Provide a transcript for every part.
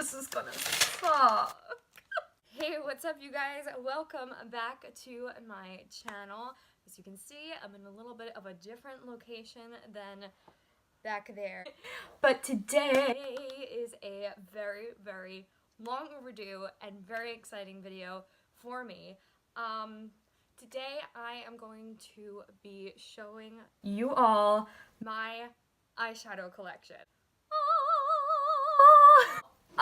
This is gonna suck. Hey, what's up, you guys? Welcome back to my channel. As you can see, I'm in a little bit of a different location than back there. But today is a very, very long overdue and very exciting video for me. Today I am going to be showing you all my eyeshadow collection.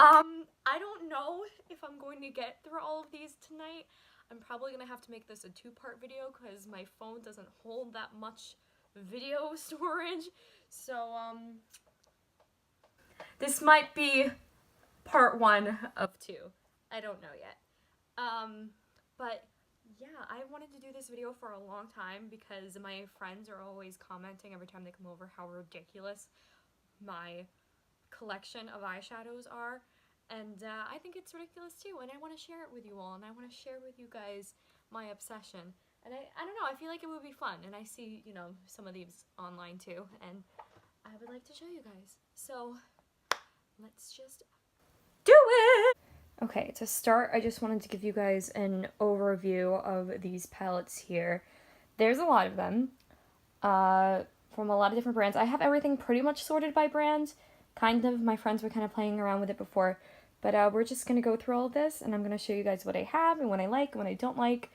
I don't know if I'm going to get through all of these tonight. I'm probably gonna have to make this a two-part video because my phone doesn't hold that much video storage. So, this might be part 1 of 2. I don't know yet. But yeah, I wanted to do this video for a long time because my friends are always commenting every time they come over how ridiculous my collection of eyeshadows are, and I think it's ridiculous too, and I want to share it with you all, and I want to share with you guys my obsession, and I don't know, I feel like it would be fun, and I see, you know, some of these online too, and I would like to show you guys, so let's just do it! Okay, to start, I just wanted to give you guys an overview of these palettes here. There's a lot of them, from a lot of different brands. I have everything pretty much sorted by brand. Kind of, my friends were kind of playing around with it before, but we're just gonna go through all of this, and I'm gonna show you guys what I have, and what I like, and what I don't like,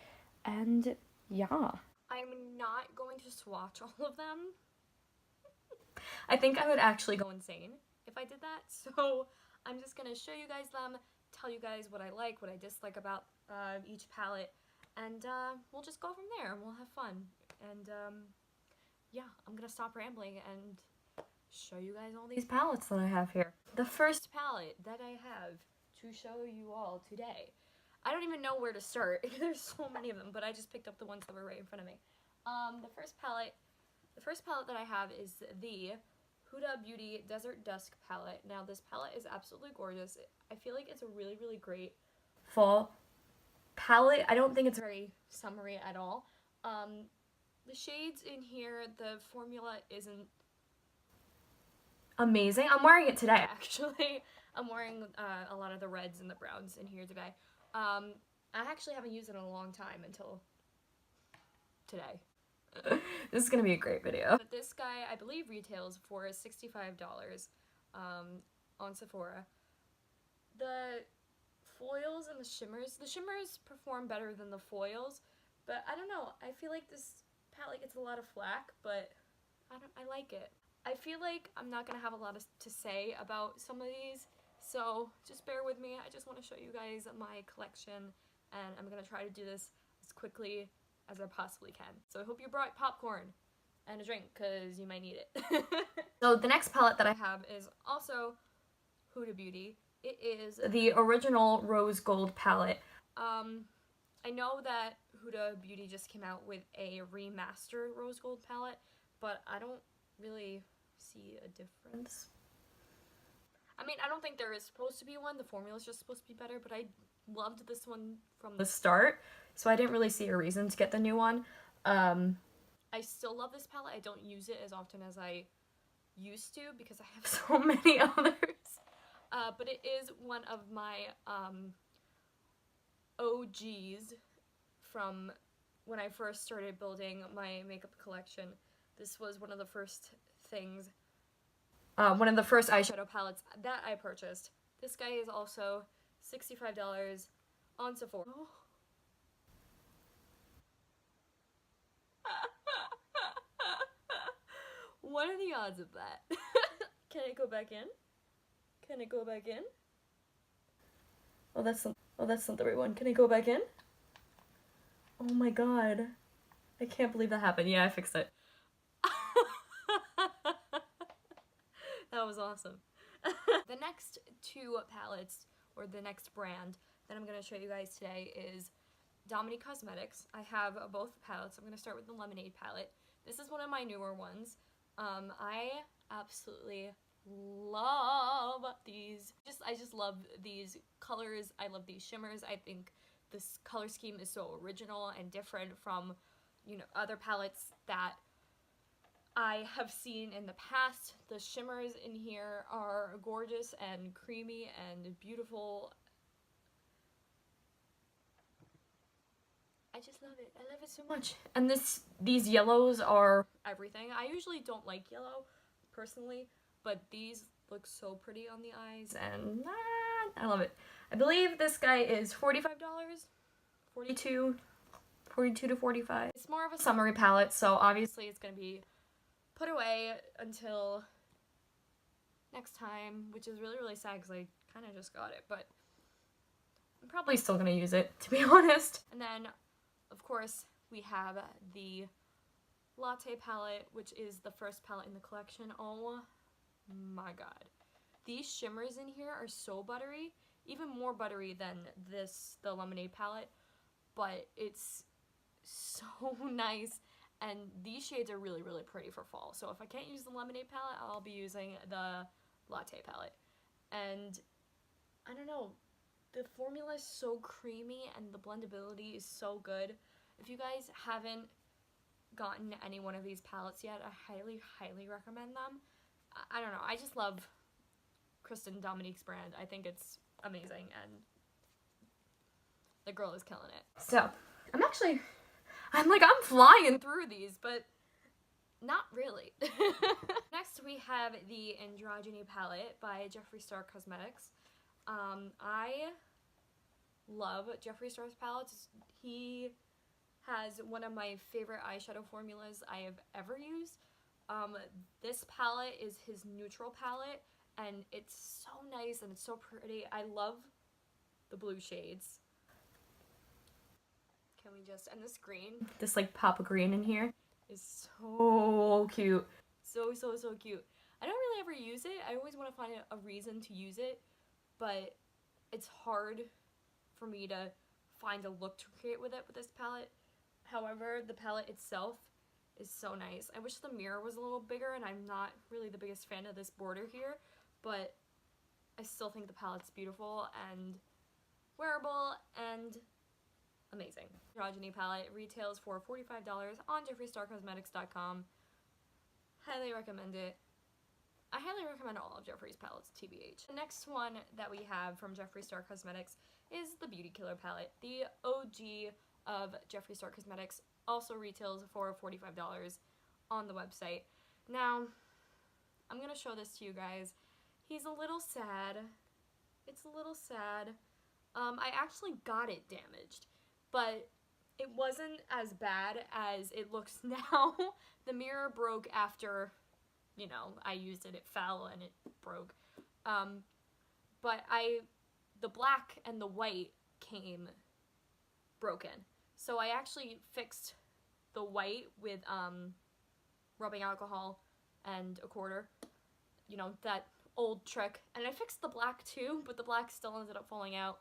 and yeah. I'm not going to swatch all of them. I think I would actually go insane if I did that, so I'm just gonna show you guys them, tell you guys what I like, what I dislike about each palette, and we'll just go from there, and we'll have fun, and yeah, I'm gonna stop rambling and show you guys all these palettes that I have here. The first palette that I have to show you all today. I don't even know where to start. There's so many of them, but I just picked up the ones that were right in front of me. The first palette that I have is the Huda Beauty Desert Dusk palette. Now this palette is absolutely gorgeous. I feel like it's a really, really great fall palette. I don't think it's very summery at all. The shades in here, the formula isn't amazing. I'm wearing it today, actually. I'm wearing a lot of the reds and the browns in here today. I actually haven't used it in a long time until today. This is gonna be a great video. But this guy, I believe, retails for $65 on Sephora. The foils and the shimmers perform better than the foils, but I don't know. I feel like this palette gets a lot of flack, but I like it. I feel like I'm not going to have a lot to say about some of these, so just bear with me. I just want to show you guys my collection, and I'm going to try to do this as quickly as I possibly can. So I hope you brought popcorn and a drink, because you might need it. So the next palette that I have is also Huda Beauty. It is the original Rose Gold palette. I know that Huda Beauty just came out with a remastered Rose Gold palette, but I don't really see a difference. I mean, I don't think there is supposed to be one. The formula is just supposed to be better, but I loved this one from the start, so I didn't really see a reason to get the new one. I still love this palette. I don't use it as often as I used to because I have so many others. But it is one of my OGs from when I first started building my makeup collection. This was one of the first things, one of the first eyeshadow palettes that I purchased. This guy is also $65 on Sephora. Oh. What are the odds of that? Can I go back in? Can I go back in? Oh, that's not the right one. Can I go back in? Oh my god. I can't believe that happened. Yeah, I fixed it. That was awesome. The next two palettes, or the next brand that I'm going to show you guys today is Dominique Cosmetics. I have both palettes. I'm going to start with the Lemonade palette. This is one of my newer ones. I absolutely love these. I just love these colors. I love these shimmers. I think this color scheme is so original and different from, you know, other palettes that I have seen in the past. The shimmers in here are gorgeous and creamy and beautiful. I just love it. I love it so much. And these yellows are everything. I usually don't like yellow, personally, but these look so pretty on the eyes, and I love it. I believe this guy is $45, 42 to 45. It's more of a summery palette, so obviously it's gonna be put away until next time, which is really, really sad because I kind of just got it, but I'm probably still gonna use it, to be honest. And then, of course, we have the Latte palette, which is the first palette in the collection. Oh my god. These shimmers in here are so buttery, even more buttery than the Lemonade palette, but it's so nice, and these shades are really, really pretty for fall. So if I can't use the Lemonade palette, I'll be using the Latte palette. And I don't know, the formula is so creamy and the blendability is so good. If you guys haven't gotten any one of these palettes yet, I highly, highly recommend them. I don't know, I just love Kristen Dominique's brand. I think it's amazing, and the girl is killing it. So, I'm flying through these, but not really. Next, we have the Androgyny palette by Jeffree Star Cosmetics. I love Jeffree Star's palettes. He has one of my favorite eyeshadow formulas I have ever used. This palette is his neutral palette, and it's so nice and it's so pretty. I love the blue shades. Can we just, and this green, this like pop of green in here is so cute. So, so, so cute. I don't really ever use it. I always want to find a reason to use it, but it's hard for me to find a look to create with it with this palette. However, the palette itself is so nice. I wish the mirror was a little bigger, and I'm not really the biggest fan of this border here, but I still think the palette's beautiful and wearable and amazing. Androgyny palette retails for $45 on JeffreeStarCosmetics.com. Highly recommend it. I highly recommend all of Jeffree's palettes, TBH. The next one that we have from Jeffree Star Cosmetics is the Beauty Killer palette. The OG of Jeffree Star Cosmetics also retails for $45 on the website. Now, I'm gonna show this to you guys. He's a little sad. It's a little sad. I actually got it damaged, but it wasn't as bad as it looks now. The mirror broke after, you know, I used it. It fell and it broke. But the black and the white came broken. So I actually fixed the white with rubbing alcohol and a quarter. You know, that old trick. And I fixed the black too, but the black still ended up falling out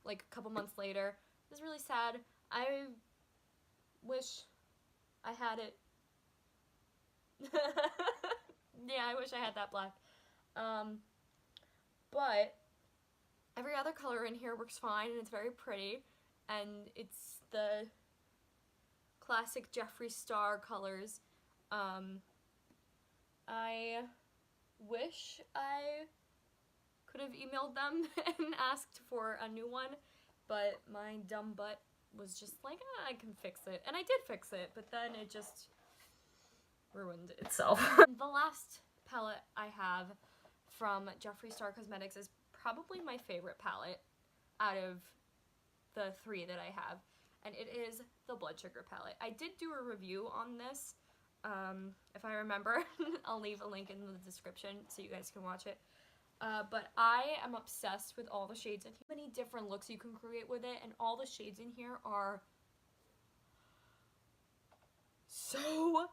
like a couple months later. It was really sad. I wish I had it. Yeah, I wish I had that black. But every other color in here works fine, and it's very pretty. And it's the classic Jeffree Star colors. I wish I could have emailed them and asked for a new one, but my dumb butt was just like, I can fix it. And I did fix it, but then it just ruined itself. The last palette I have from Jeffree Star Cosmetics is probably my favorite palette out of the three that I have, and it is the Blood Sugar palette. I did do a review on this. If I remember, I'll leave a link in the description so you guys can watch it. But I am obsessed with all the shades in here. Many different looks you can create with it, and all the shades in here are so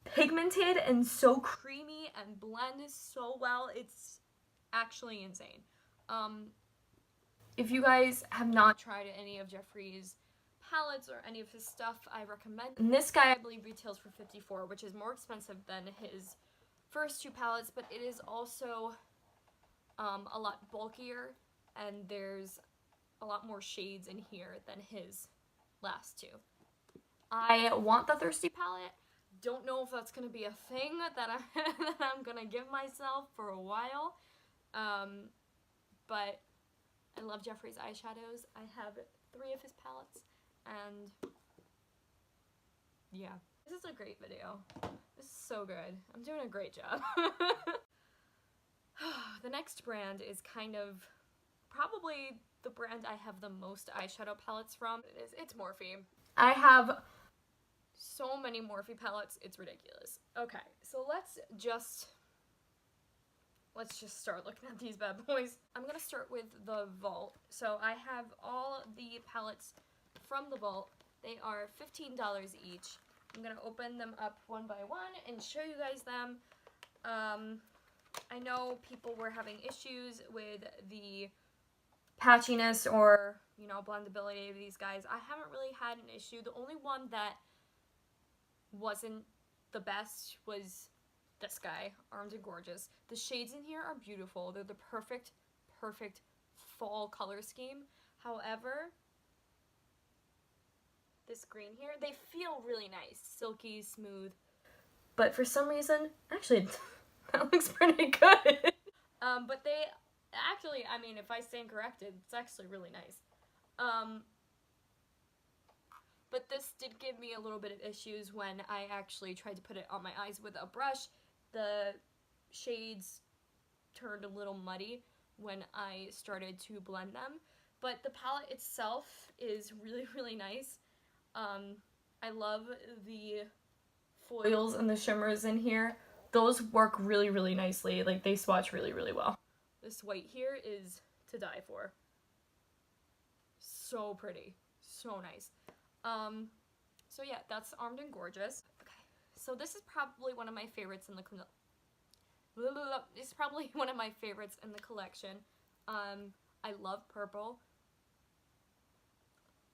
pigmented and so creamy and blend so well. It's actually insane. If you guys have not tried any of Jeffree's palettes or any of his stuff, I recommend. And this guy, I believe, retails for $54, which is more expensive than his first two palettes, but it is also a lot bulkier, and there's a lot more shades in here than his last two. I want the Thirsty palette. don't know if that's gonna be a thing that I'm gonna give myself for a while. But I love Jeffree's eyeshadows. I have 3 of his palettes, and yeah, this is a great video. This is so good. I'm doing a great job. The next brand is kind of probably the brand I have the most eyeshadow palettes from. It's Morphe. I have so many Morphe palettes, it's ridiculous. Okay, so let's just start looking at these bad boys. I'm gonna start with the Vault. So I have all the palettes from the Vault. They are $15 each. I'm gonna open them up one by one and show you guys them. I know people were having issues with the patchiness or, you know, blendability of these guys. I haven't really had an issue. The only one that wasn't the best was this guy, Armed and Gorgeous. The shades in here are beautiful. They're the perfect fall color scheme. However, this green here, they feel really nice. Silky, smooth. But for some reason, actually, that looks pretty good. But they actually, I mean, if I stand corrected, it's actually really nice. But this did give me a little bit of issues when I actually tried to put it on my eyes with a brush. The shades turned a little muddy when I started to blend them. But the palette itself is really nice. I love the foils and the shimmers in here. Those work really nicely. Like, they swatch really well. This white here is to die for. So pretty. So nice. So yeah, that's Armed and Gorgeous. Okay, so this is probably one of my favorites in the collection. I love purple.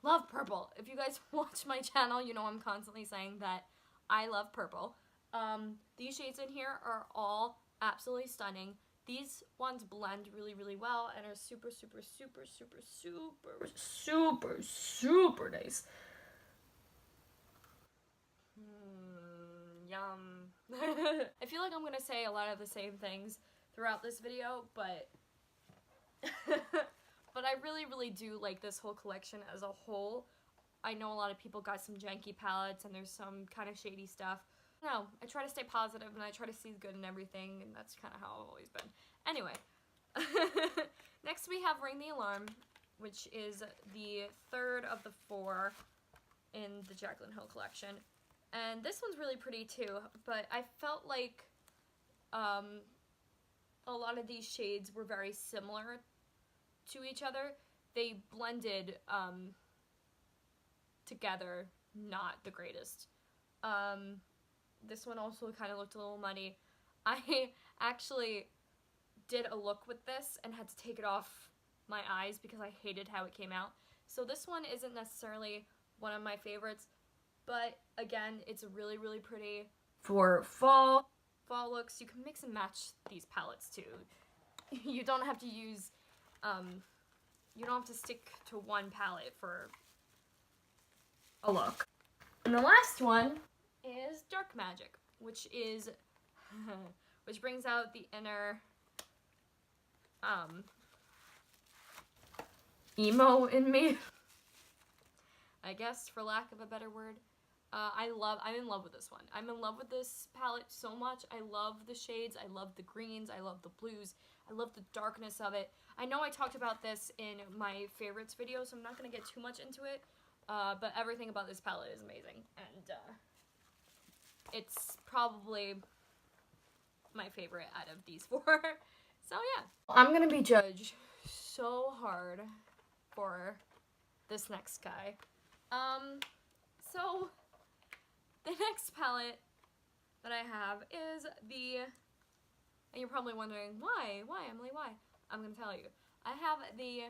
Love purple. If you guys watch my channel, you know I'm constantly saying that I love purple. These shades in here are all absolutely stunning. These ones blend really well and are super nice. Yum. I feel like I'm gonna say a lot of the same things throughout this video, but but I really do like this whole collection as a whole. I know a lot of people got some janky palettes and there's some kind of shady stuff. No, I try to stay positive and I try to see the good in everything, and that's kind of how I've always been. Anyway, next we have Ring the Alarm, which is the 3rd of the 4 in the Jaclyn Hill collection. And this one's really pretty too, but I felt like a lot of these shades were very similar to each other. They blended together, not the greatest. This one also kind of looked a little muddy. I actually did a look with this and had to take it off my eyes because I hated how it came out. So this one isn't necessarily one of my favorites, but again, it's really pretty for fall looks. You can mix and match these palettes too. You don't have to use, you don't have to stick to one palette for a look. And the last one is Dark Magic, which is, which brings out the inner, emo in me, I guess, for lack of a better word. I'm in love with this one. I'm in love with this palette so much. I love the shades, I love the greens, I love the blues, I love the darkness of it. I know I talked about this in my favorites video, so I'm not going to get too much into it, but everything about this palette is amazing, and it's probably my favorite out of these 4. So yeah, I'm going to be judged so hard for this next guy. So the next palette that I have is the, and you're probably wondering, why, Emily, why? I'm going to tell you. I have the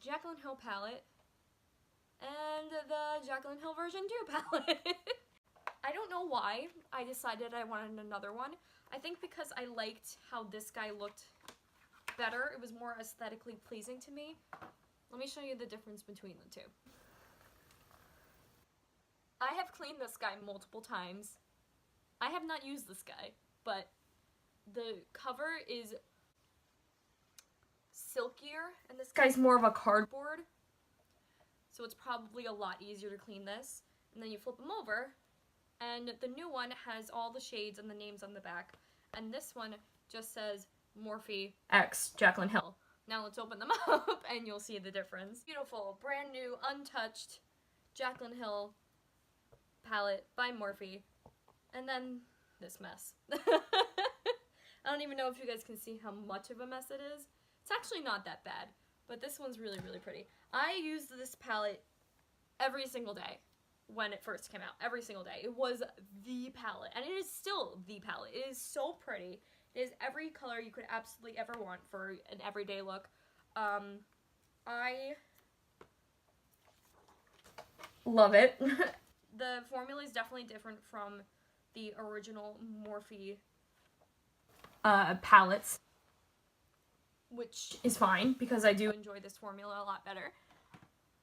Jaclyn Hill palette and the Jaclyn Hill version 2 palette. I don't know why I decided I wanted another one. I think because I liked how this guy looked better. It was more aesthetically pleasing to me. Let me show you the difference between the two. I have cleaned this guy multiple times, I have not used this guy, but the cover is silkier, and this guy's more of a cardboard, so it's probably a lot easier to clean this. And then you flip them over, and the new one has all the shades and the names on the back, and this one just says Morphe X Jaclyn Hill. Now let's open them up and you'll see the difference. Beautiful, brand new, untouched Jaclyn Hill palette by Morphe. And then this mess. I don't even know if you guys can see how much of a mess it is. It's actually not that bad, but this one's really, really pretty. I used this palette every single day when it first came out. Every single day. It was the palette, and it is still the palette. It is so pretty. It is every color you could absolutely ever want for an everyday look. I love it. The formula is definitely different from the original Morphe palettes, which is fine because I do enjoy this formula a lot better.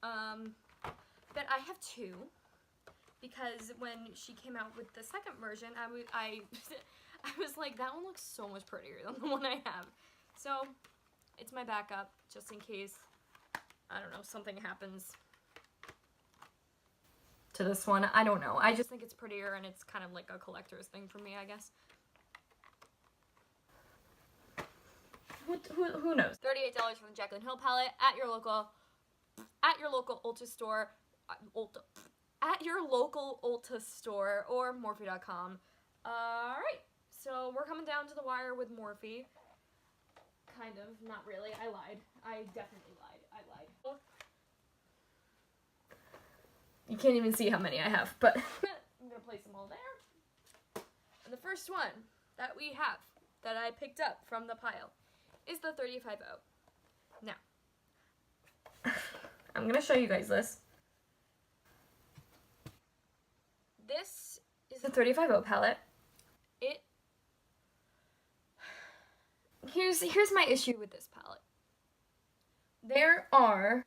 But I have two, because when she came out with the second version, I was like, that one looks so much prettier than the one I have. So it's my backup, just in case, I don't know, something happens to this one. I don't know. I just think it's prettier, and it's kind of like a collector's thing for me, I guess. Who knows? $38 for the Jaclyn Hill palette at your local Ulta store, at your local Ulta store or Morphe.com. Alright, so we're coming down to the wire with Morphe. Kind of, not really. I lied. I definitely lied. I lied. You can't even see how many I have, but I'm gonna place them all there. And the first one that we have, that I picked up from the pile, is the 35-0. Now, I'm gonna show you guys this. This is the 35-0 palette. Here's my issue with this palette. There are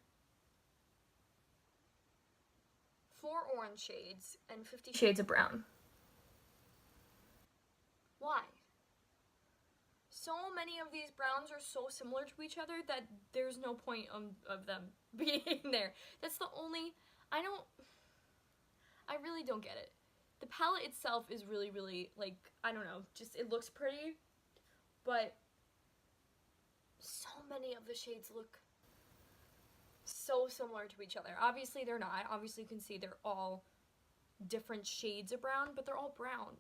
4 orange shades and 50 shades of brown. Why? So many of these browns are so similar to each other that there's no point of them being there. That's the only, I really don't get it. The palette itself is really, really, like, I don't know, just, it looks pretty, but so many of the shades look so similar to each other. Obviously they're not. Obviously you can see they're all different shades of brown, but they're all brown.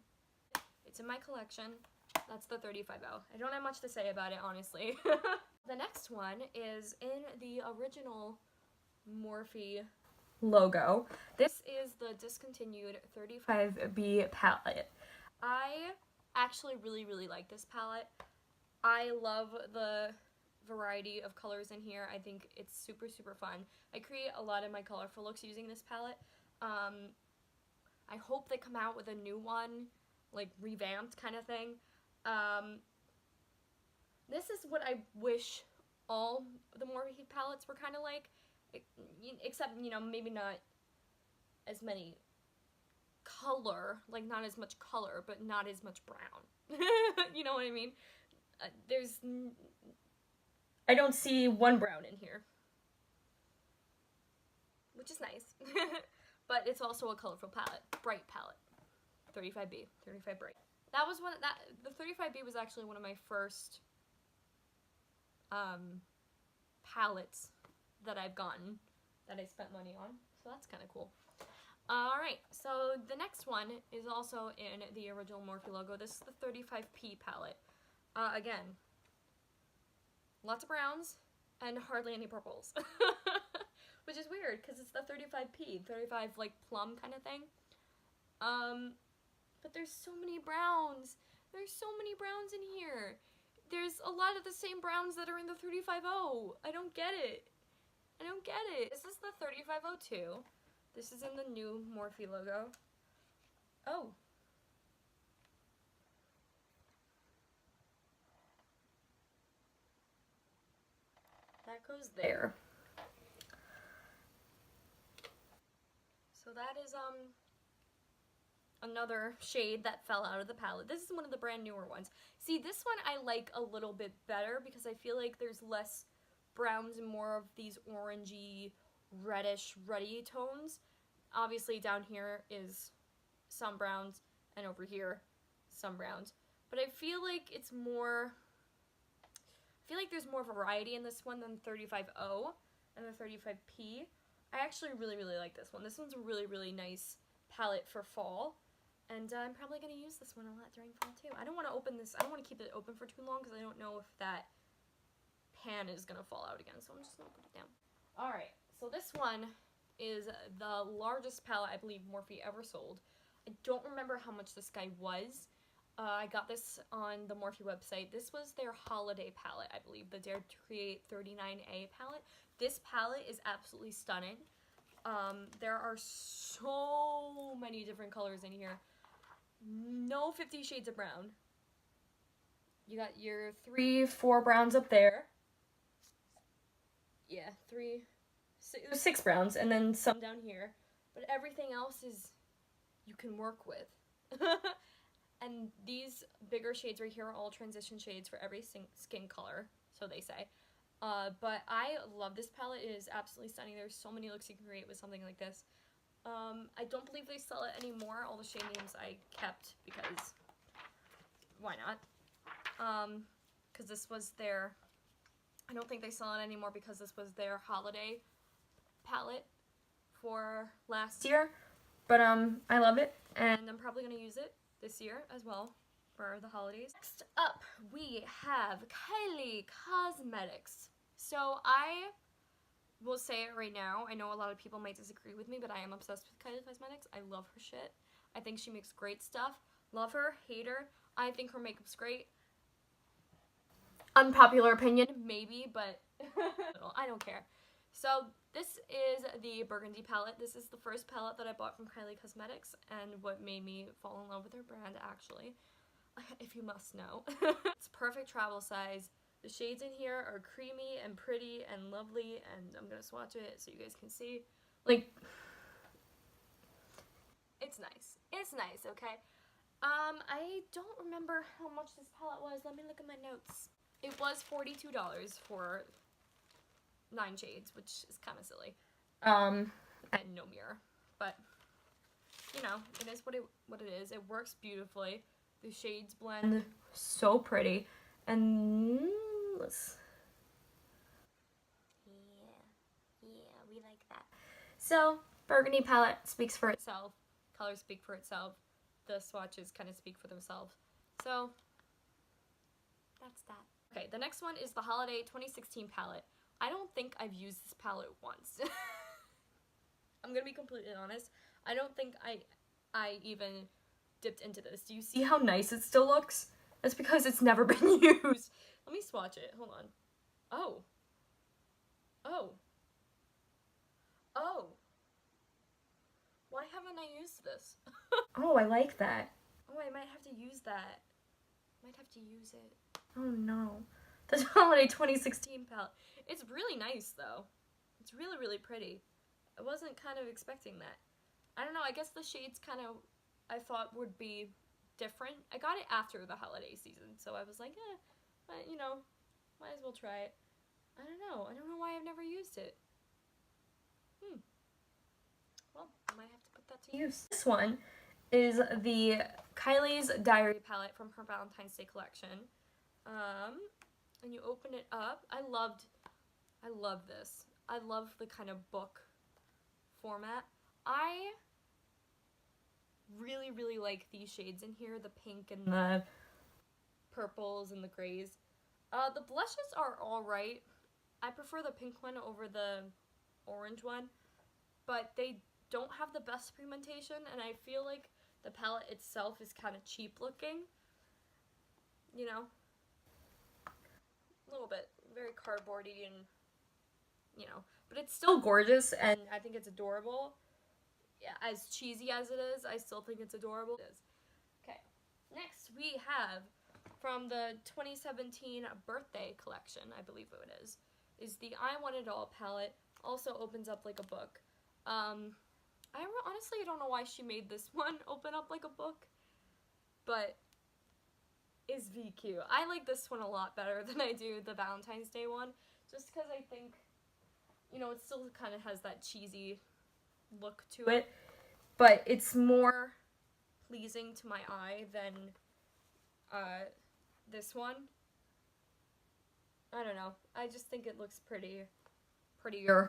It's in my collection. That's the 35-0. I don't have much to say about it, honestly. The next one is in the original Morphe logo. This is the discontinued 35B palette. I actually really, really like this palette. I love the variety of colors in here. I think it's super, super fun. I create a lot of my colorful looks using this palette. I hope they come out with a new one, like revamped kind of thing. This is what I wish all the Morphe palettes were kind of like, except, you know, maybe not as many color, like not as much color, but not as much brown. You know what I mean? I don't see one brown in here, which is nice. But it's also a colorful palette, bright palette. 35B, 35 bright. That was the 35B was actually one of my first palettes that I've gotten, that I spent money on, so that's kind of cool. Alright, so the next one is also in the original Morphe logo. This is the 35P palette. Again, lots of browns and hardly any purples. Which is weird, because it's the 35P, 35 like plum kind of thing. But there's so many browns. There's so many browns in here. There's a lot of the same browns that are in the 35-0. I don't get it. I don't get it. This is the 35-02. This is in the new Morphe logo. Oh. That goes there. So that is, another shade that fell out of the palette. This is one of the brand newer ones. See, this one I like a little bit better because I feel like there's less browns and more of these orangey, reddish, ruddy tones. Obviously down here is some browns, and over here some browns. But I feel like it's more, I feel like there's more variety in this one than 35O and the 35P. I actually really, really like this one. This one's a really, really nice palette for fall. And I'm probably going to use this one a lot during fall too. I don't want to open this, I don't want to keep it open for too long because I don't know if that pan is going to fall out again. So I'm just going to put it down. Alright, so this one is the largest palette I believe Morphe ever sold. I don't remember how much this guy was. I got this on the Morphe website. This was their holiday palette, I believe, the Dare to Create 39A palette. This palette is absolutely stunning. There are so many different colors in here. No 50 Shades of Brown. You got your 4 browns up there. Yeah, 6 browns, and then some down here. But everything else is you can work with. And these bigger shades right here are all transition shades for every skin color, so they say. But I love this palette. It is absolutely stunning. There's so many looks you can create with something like this. I don't believe they sell it anymore. All the shade names I kept because why not? Because this was their, I don't think they sell it anymore because this was their holiday palette for last year. But I love it, and I'm probably going to use it this year as well for the holidays. Next up, we have Kylie Cosmetics. So I will say it right now. I know a lot of people might disagree with me, but I am obsessed with Kylie Cosmetics. I love her shit. I think she makes great stuff. Love her, hate her. I think her makeup's great. Unpopular opinion, maybe, but I don't care. So this is the Burgundy palette. This is the first palette that I bought from Kylie Cosmetics and what made me fall in love with her brand, actually, if you must know. It's perfect travel size. The shades in here are creamy and pretty and lovely, and I'm gonna swatch it so you guys can see. Like, it's nice. It's nice, okay? I don't remember how much this palette was. Let me look at my notes. It was $42 for 9 shades, which is kind of silly. And no mirror, but you know, it is what it is. It works beautifully. The shades blend so pretty, and let's, yeah, we like that. So Burgundy palette speaks for itself. Colors speak for itself. The swatches kind of speak for themselves. So that's that. Okay, the next one is the Holiday 2016 palette. I don't think I've used this palette once. I'm gonna be completely honest. I don't think I even dipped into this. Do you see how nice it still looks? That's because it's never been used. Let me swatch it. Hold on. Oh. Oh. Oh. Why haven't I used this? Oh, I like that. Oh, I might have to use that. Might have to use it. Oh no. The Holiday 2016 palette. It's really nice though. It's really, really pretty. I wasn't kind of expecting that. I don't know, I guess the shades kind of, I thought would be different. I got it after the holiday season, so I was like, but you know, might as well try it. I don't know why I've never used it. Well, I might have to put that to use. This one is the Kylie's Diary palette from her Valentine's Day collection. And you open it up. I love this. I love the kind of book format. I really, really like these shades in here, the pink and the purples and the grays. The blushes are alright. I prefer the pink one over the orange one, but they don't have the best pigmentation, and I feel like the palette itself is kind of cheap looking, you know? A little bit, very cardboardy and, you know, but it's still gorgeous, and I think it's adorable. Yeah, as cheesy as it is, I still think it's adorable. It is. Okay, next we have, from the 2017 birthday collection, I believe it is the I Want It All palette. Also opens up like a book. honestly don't know why she made this one open up like a book, but is VQ. I like this one a lot better than I do the Valentine's Day one, just because I think, you know, it still kind of has that cheesy look to it, but it's more pleasing to my eye than this one. I don't know. I just think it looks prettier.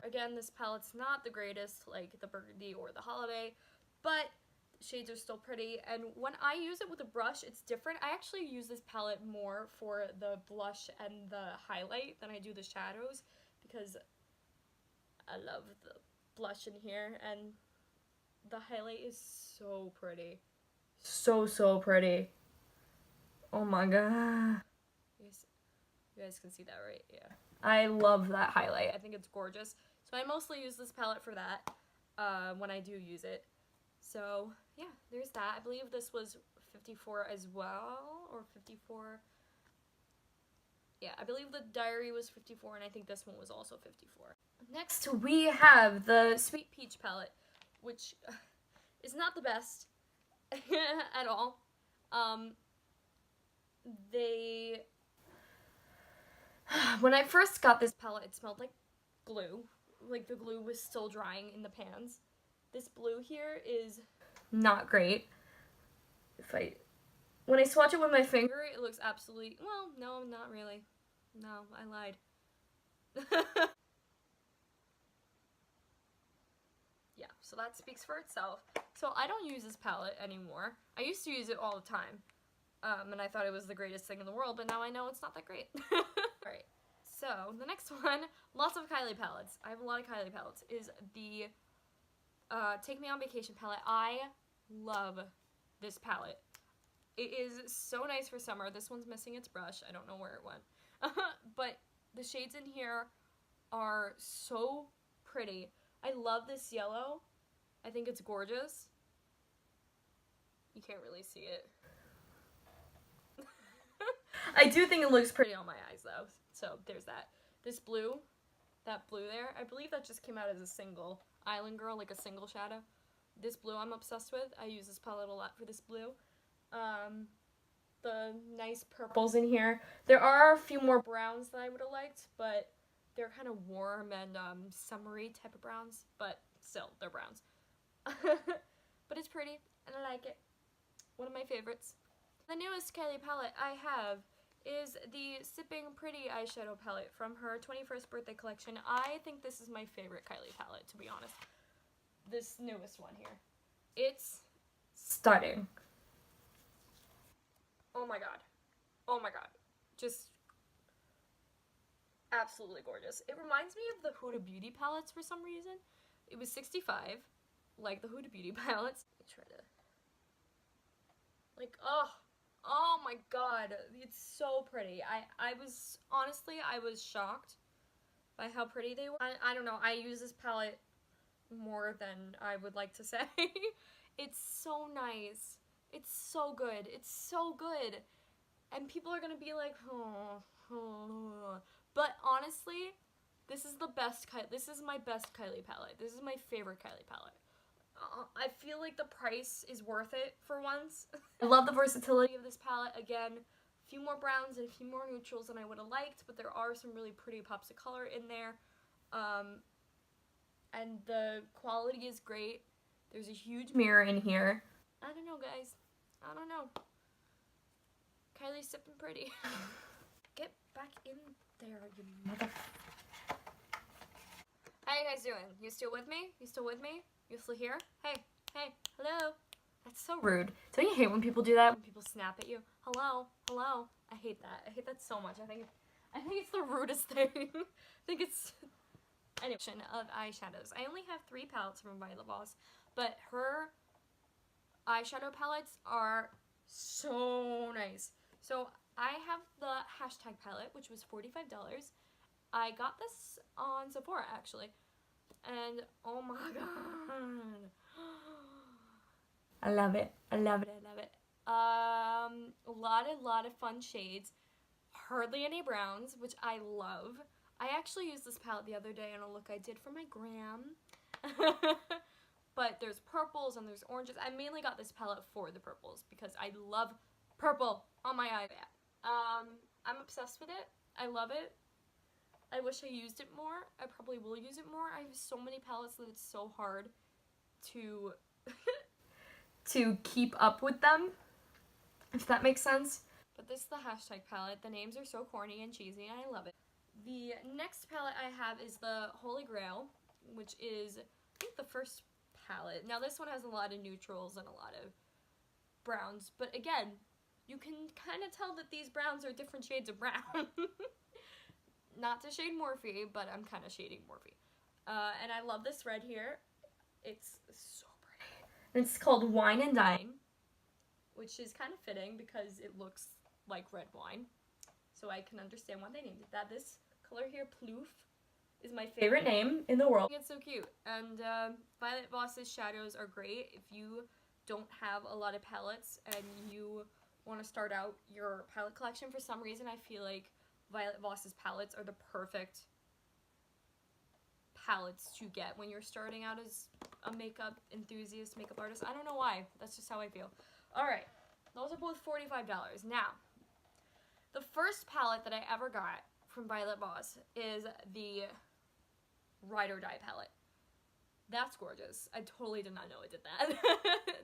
Again, this palette's not the greatest, like the Burgundy or the Holiday, but the shades are still pretty, and when I use it with a brush, it's different. I actually use this palette more for the blush and the highlight than I do the shadows, because I love the blush in here, and the highlight is so pretty. So pretty. Oh my god. You guys can see that, right? Yeah. I love that highlight. I think it's gorgeous. So I mostly use this palette for that when I do use it. So yeah, there's that. I believe this was 54 as well, or 54. Yeah, I believe the diary was 54, and I think this one was also 54. Next, we have the Sweet Peach palette, which is not the best at all. When I first got this palette, it smelled like glue. Like the glue was still drying in the pans. This blue here is not great. When I swatch it with my finger, it looks absolutely, well, no, not really. No, I lied. Yeah, so that speaks for itself. So I don't use this palette anymore. I used to use it all the time. And I thought it was the greatest thing in the world, but now I know it's not that great. Alright, so the next one, lots of Kylie palettes. I have a lot of Kylie palettes, is the Take Me On Vacation palette. I love this palette. It is so nice for summer. This one's missing its brush. I don't know where it went. But the shades in here are so pretty. I love this yellow. I think it's gorgeous. You can't really see it. I do think it looks pretty on my eyes though, so there's that. This blue, that blue there, I believe that just came out as a single Island Girl, like a single shadow. This blue I'm obsessed with. I use this palette a lot for this blue. The nice purples in here. There are a few more browns than I would have liked, but they're kind of warm and summery type of browns, but still, they're browns. But it's pretty, and I like it. One of my favorites. The newest Kylie palette I have is the Sipping Pretty eyeshadow palette from her 21st birthday collection. I think this is my favorite Kylie palette, to be honest. This newest one here. It's stunning. Oh my god. Oh my god. Just absolutely gorgeous. It reminds me of the Huda Beauty palettes for some reason. It was 65, like the Huda Beauty palettes. Let me try to... Like, oh my god, it's so pretty. I was, honestly, I was shocked by how pretty they were. I don't know, I use this palette more than I would like to say. It's so nice. It's so good. It's so good. And people are gonna be like, oh. But honestly, this is the best this is my best Kylie palette. This is my favorite Kylie palette. I feel like the price is worth it for once. I love the versatility of this palette. Again, a few more browns and a few more neutrals than I would have liked, but there are some really pretty pops of color in there. And the quality is great. There's a huge mirror in here. I don't know, guys. I don't know. Kylie's sipping pretty. Get back in there, you mother... How you guys doing? You still with me? You still with me? You still here? Hey, hello. That's so rude. Don't you hate when people do that? When people snap at you? Hello. I hate that. I hate that so much. I think it's the rudest thing. I think it's... Anyway, of eyeshadows. I only have 3 palettes from Voss, but her eyeshadow palettes are so nice. So I have the hashtag palette, which was $45. I got this on Sephora, actually. And oh my god. I love it. I love it. A lot of fun shades. Hardly any browns, which I love. I actually used this palette the other day on a look I did for my gram. but there's purples and there's oranges. I mainly got this palette for the purples because I love purple on my eye. I'm obsessed with it. I love it. I wish I used it more. I probably will use it more. I have so many palettes that it's so hard to to keep up with them, if that makes sense. But this is the hashtag palette. The names are so corny and cheesy and I love it. The next palette I have is the Holy Grail, which is, I think, the first palette. Now this one has a lot of neutrals and a lot of browns, but again, you can kind of tell that these browns are different shades of brown. Not to shade Morphe, but I'm kind of shading Morphe. And I love this red here. It's so pretty. It's called Wine and Dine, which is kind of fitting because it looks like red wine. So I can understand why they named it that. This color here, Plouf, is my favorite name in the world. It's so cute. And Violet Voss's shadows are great if you don't have a lot of palettes and you want to start out your palette collection. For some reason, I feel like Violet Voss's palettes are the perfect palettes to get when you're starting out as a makeup enthusiast, makeup artist. I don't know why. That's just how I feel. Alright, those are both $45. Now, the first palette that I ever got from Violet Voss is the Ride or Die palette. That's gorgeous. I totally did not know it did that.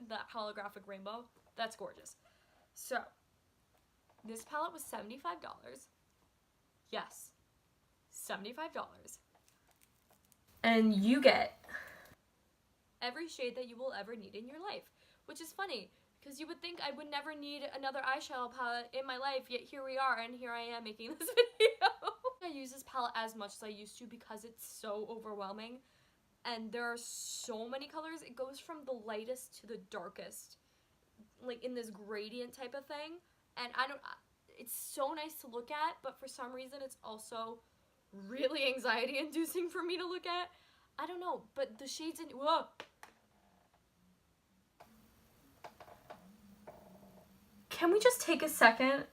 That holographic rainbow. That's gorgeous. So, this palette was $75. Yes, $75. And you get every shade that you will ever need in your life. Which is funny, because you would think I would never need another eyeshadow palette in my life, yet here we are, and here I am making this video. I use this palette as much as I used to because it's so overwhelming. And there are so many colors. It goes from the lightest to the darkest, like in this gradient type of thing. And it's so nice to look at, but for some reason it's also really anxiety inducing for me to look at. I don't know, but the shades in, whoa. Can we just take a second?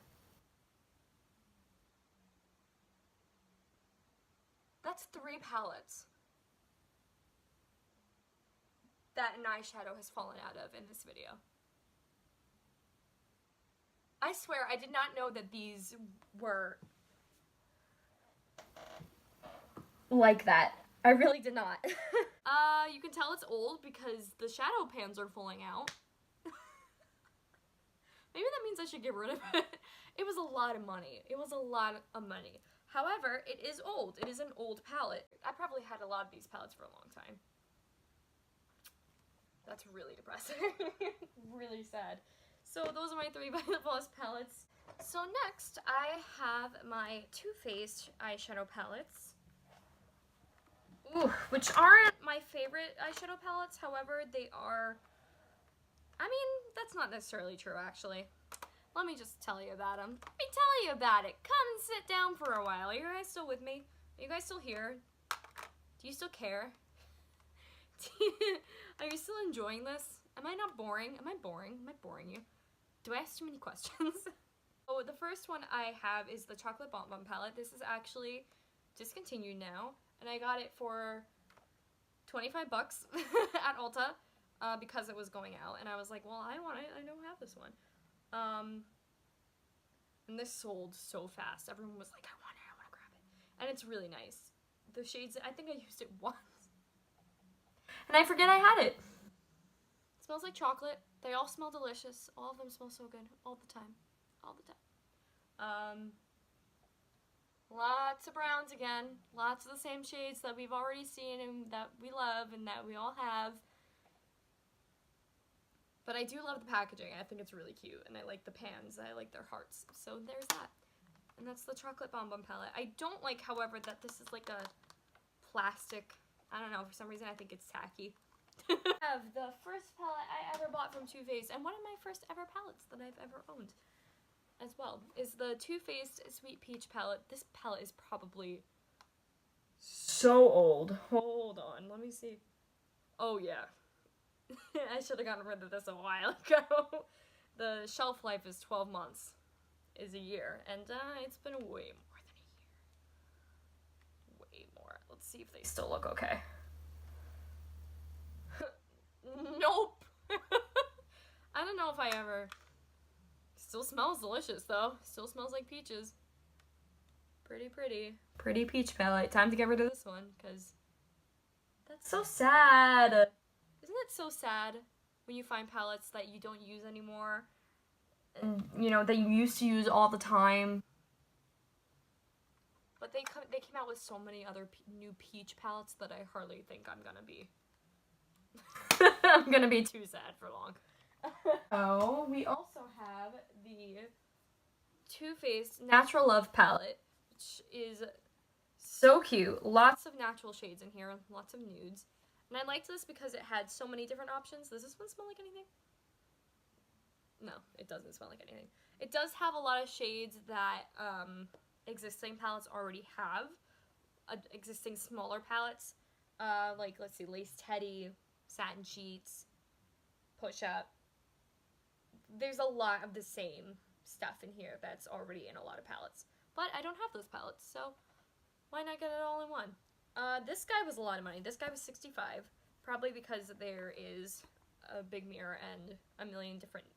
That's 3 palettes that an eyeshadow has fallen out of in this video. I swear, I did not know that these were like that. I really did not. You can tell it's old because the shadow pans are falling out. Maybe that means I should get rid of it. It was a lot of money. It was a lot of money. However, it is old. It is an old palette. I probably had a lot of these palettes for a long time. That's really depressing. Really sad. So those are my 3 Violet Voss palettes. So next, I have my Too Faced eyeshadow palettes. Ooh, which aren't my favorite eyeshadow palettes. However, they are... I mean, that's not necessarily true, actually. Let me just tell you about them. Let me tell you about it. Come and sit down for a while. Are you guys still with me? Are you guys still here? Do you still care? Are you still enjoying this? Am I not boring? Am I boring? Am I boring you? Do I ask too many questions? So the first one I have is the Chocolate Bonbon palette. This is actually discontinued now, and I got it for 25 bucks at Ulta because it was going out, and I was like, well, I want it. I don't have this one. And this sold so fast. Everyone was like, I want to grab it. And it's really nice. The shades, I think I used it once. And I forget I had it. It smells like chocolate. They all smell delicious. All of them smell so good. All the time. All the time. Lots of browns again. Lots of the same shades that we've already seen and that we love and that we all have. But I do love the packaging. I think it's really cute. And I like the pans. I like their hearts. So there's that. And that's the Chocolate Bonbon palette. I don't like, however, that this is like a plastic... I don't know, for some reason I think it's tacky. I have the first palette I ever bought from Too Faced, and one of my first ever palettes that I've ever owned as well is the Too Faced Sweet Peach palette. This palette is probably so old. Hold on, let me see. Oh yeah. I should have gotten rid of this a while ago. The shelf life is 12 months, is a year, and it's been way more than a year. Way more. Let's see if they still look okay. if I ever... Still smells delicious, though. Still smells like peaches. Pretty pretty. Pretty peach palette. Time to get rid of this one, because that's so sad. Isn't it so sad when you find palettes that you don't use anymore? And, you know, that you used to use all the time. But they came out with so many other new peach palettes that I hardly think I'm gonna be. I'm gonna be too sad for long. Oh, we also have the Too Faced Natural Love palette, which is so cute. Lots of natural shades in here, lots of nudes. And I liked this because it had so many different options. Does this one smell like anything? No, it doesn't smell like anything. It does have a lot of shades that existing palettes already have. Existing smaller palettes. Like, let's see, Lace Teddy, Satin Sheets, Push Up. There's a lot of the same stuff in here that's already in a lot of palettes. But I don't have those palettes, so why not get it all in one? This guy was a lot of money. This guy was $65. Probably because there is a big mirror and a million different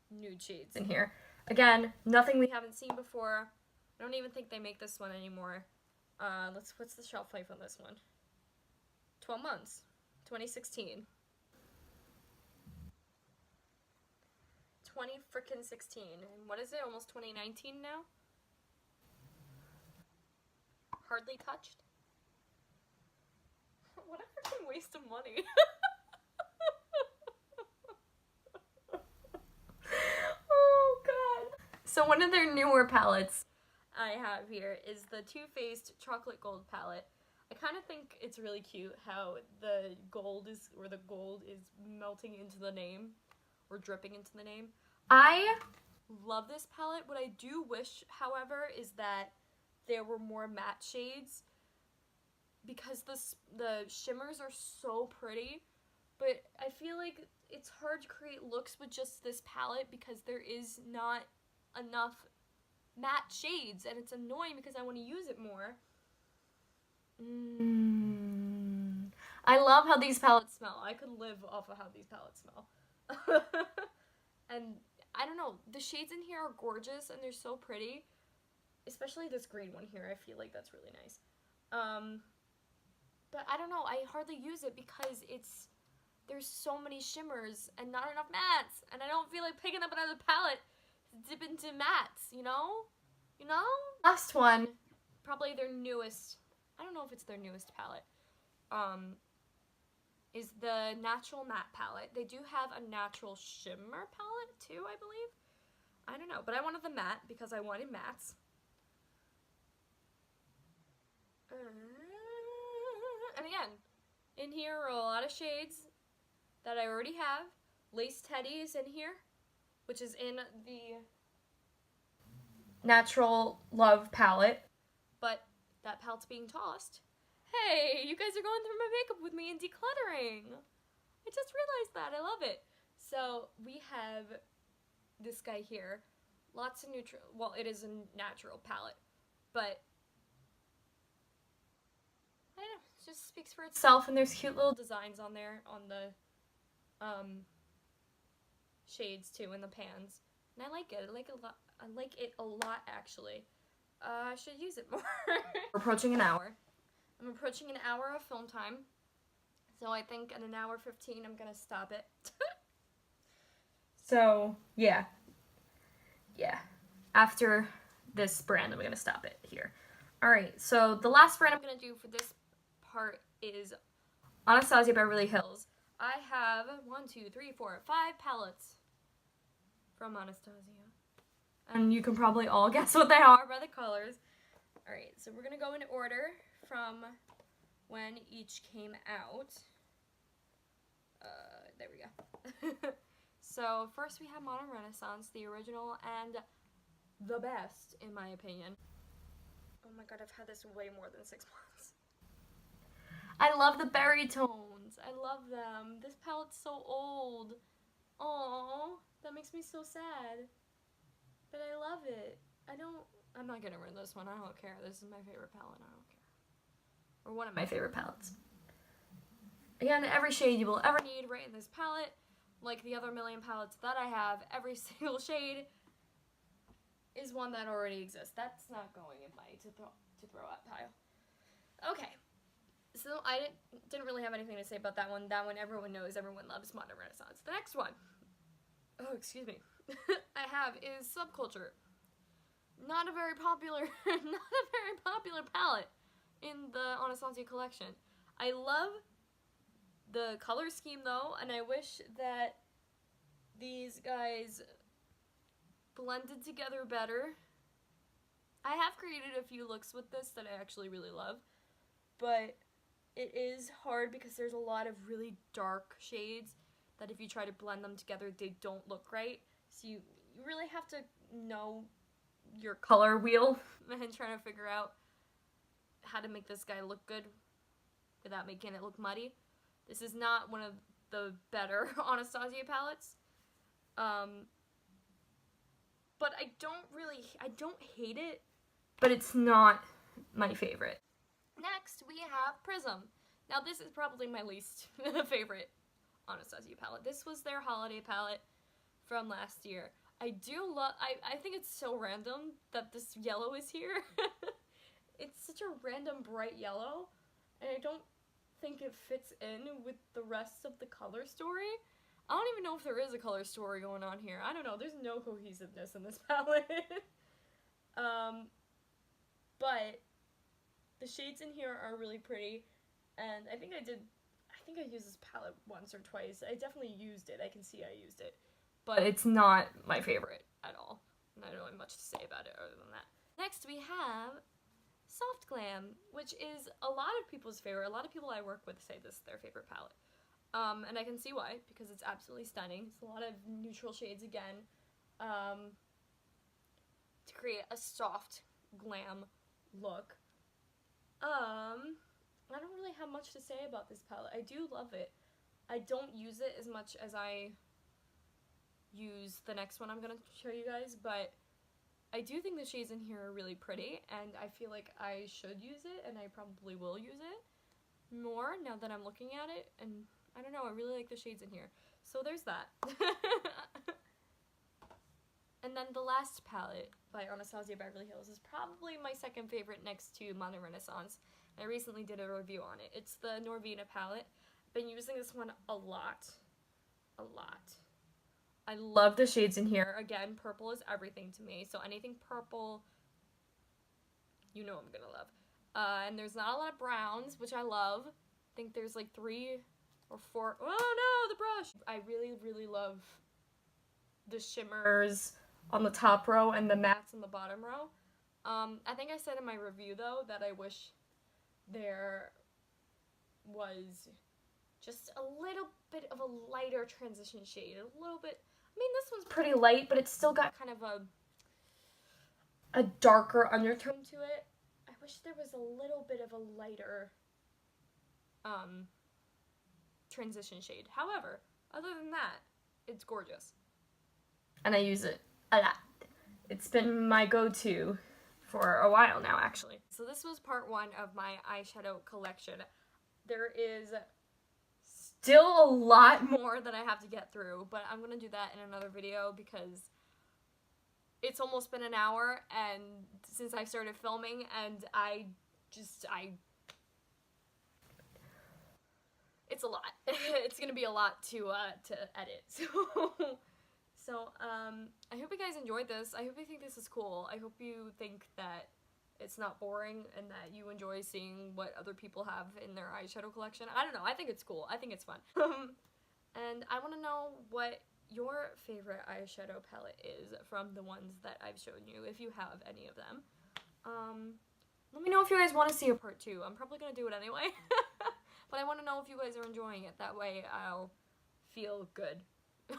nude shades in here. Again, nothing we haven't seen before. I don't even think they make this one anymore. What's the shelf life on this one? 12 months. 2016. 2016. And what is it? Almost 2019 now? Hardly touched. What a freaking waste of money. Oh god. So one of their newer palettes I have here is the Too Faced Chocolate Gold palette. I kind of think it's really cute how the gold is melting into the name, or dripping into the name. I love this palette. What I do wish, however, is that there were more matte shades, because the shimmers are so pretty, but I feel like it's hard to create looks with just this palette because there is not enough matte shades, and it's annoying because I want to use it more. I love how these palettes smell. I could live off of how these palettes smell. And I don't know, the shades in here are gorgeous and they're so pretty. Especially this green one here. I feel like that's really nice. But I don't know, I hardly use it because there's so many shimmers and not enough mattes, and I don't feel like picking up another palette to dip into mattes, you know? You know? Last one, probably their newest, I don't know if it's their newest palette, is the Natural Matte palette. They do have a natural shimmer palette too, I believe. I don't know, but I wanted the matte because I wanted mattes. And again, in here are a lot of shades that I already have. Lace Teddy is in here, which is in the Natural Love palette, but that palette's being tossed. Hey, you guys are going through my makeup with me and decluttering. I just realized that. I love it. So we have this guy here. Lots of neutral, well, it is a natural palette, but I don't know, it just speaks for itself, and there's cute little designs on there, on the shades too, in the pans, and I like it. I like it a lot, actually. I should use it more. We're approaching an hour. I'm approaching an hour of film time, so I think in an hour 15 I'm gonna stop it. So, yeah. After this brand, I'm gonna stop it here. Alright, so the last brand I'm gonna do for this part is Anastasia Beverly Hills. I have 5 palettes from Anastasia. And you can probably all guess what they are by the colors. Alright, so we're gonna go in order from when each came out. There we go. So first we have Modern Renaissance, the original and the best, in my opinion. Oh my god, I've had this way more than 6 months. I love the berry tones. I love them. This palette's so old. Aww, that makes me so sad. But I love it. I'm not gonna ruin this one. I don't care. This is my favorite palette. I don't care. Or one of my favorite palettes. Again, every shade you will ever need right in this palette. like the other million palettes that I have, every single shade is one that already exists. That's not going in my to throw out pile. Okay, so I didn't really have anything to say about that one. That one everyone knows, everyone loves Modern Renaissance. The next one, oh excuse me, I have is Subculture. Not a very popular palette in the Anastasia collection. I love the color scheme though, and I wish that these guys blended together better. I have created a few looks with this that I actually really love, but it is hard because there's a lot of really dark shades that if you try to blend them together, they don't look right. So you really have to know your color wheel and trying to figure out how to make this guy look good without making it look muddy. This is not one of the better Anastasia palettes. But I don't hate it, but it's not my favorite. Next, we have Prism. Now this is probably my least favorite Anastasia palette. This was their holiday palette from last year. I think it's so random that this yellow is here. It's such a random bright yellow, and I don't think it fits in with the rest of the color story. I don't even know if there is a color story going on here. I don't know. There's no cohesiveness in this palette. But the shades in here are really pretty, and I think I used this palette once or twice. I definitely used it. I can see I used it. But it's not my favorite at all. And I don't have much to say about it other than that. Next we have Soft Glam, which is a lot of people's favorite. A lot of people I work with say this is their favorite palette. And I can see why, because it's absolutely stunning. It's a lot of neutral shades again, to create a soft glam look. I don't really have much to say about this palette. I do love it. I don't use it as much as I use the next one I'm going to show you guys, but I do think the shades in here are really pretty, and I feel like I should use it, and I probably will use it more now that I'm looking at it, and I don't know, I really like the shades in here. So there's that. And then the last palette by Anastasia Beverly Hills is probably my second favorite next to Modern Renaissance. I recently did a review on it. It's the Norvina palette. I've been using this one a lot. I love the shades in here. Again, purple is everything to me, so anything purple, you know I'm gonna love. And there's not a lot of browns, which I love. I think there's like 3 or 4. Oh no, the brush! I really, really love the shimmers on the top row and the mattes on the bottom row. I think I said in my review though that I wish there was just a little bit of a lighter transition shade, a little bit. I mean, this one's pretty light, but it's still got kind of a darker undertone to it. I wish there was a little bit of a lighter transition shade. However, other than that, it's gorgeous. And I use it a lot. It's been my go-to for a while now, actually. So this was part 1 of my eyeshadow collection. There is still a lot more that I have to get through, but I'm gonna do that in another video because it's almost been an hour and since I started filming, and it's a lot. It's gonna be a lot to edit. So I hope you guys enjoyed this. I hope you think this is cool. I hope you think that it's not boring and that you enjoy seeing what other people have in their eyeshadow collection. I don't know. I think it's cool. I think it's fun. And I want to know what your favorite eyeshadow palette is from the ones that I've shown you, if you have any of them. Let me know if you guys want to see a part 2. I'm probably going to do it anyway. But I want to know if you guys are enjoying it. That way I'll feel good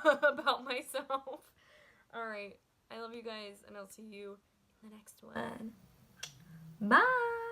about myself. Alright. I love you guys, and I'll see you in the next one. Bye!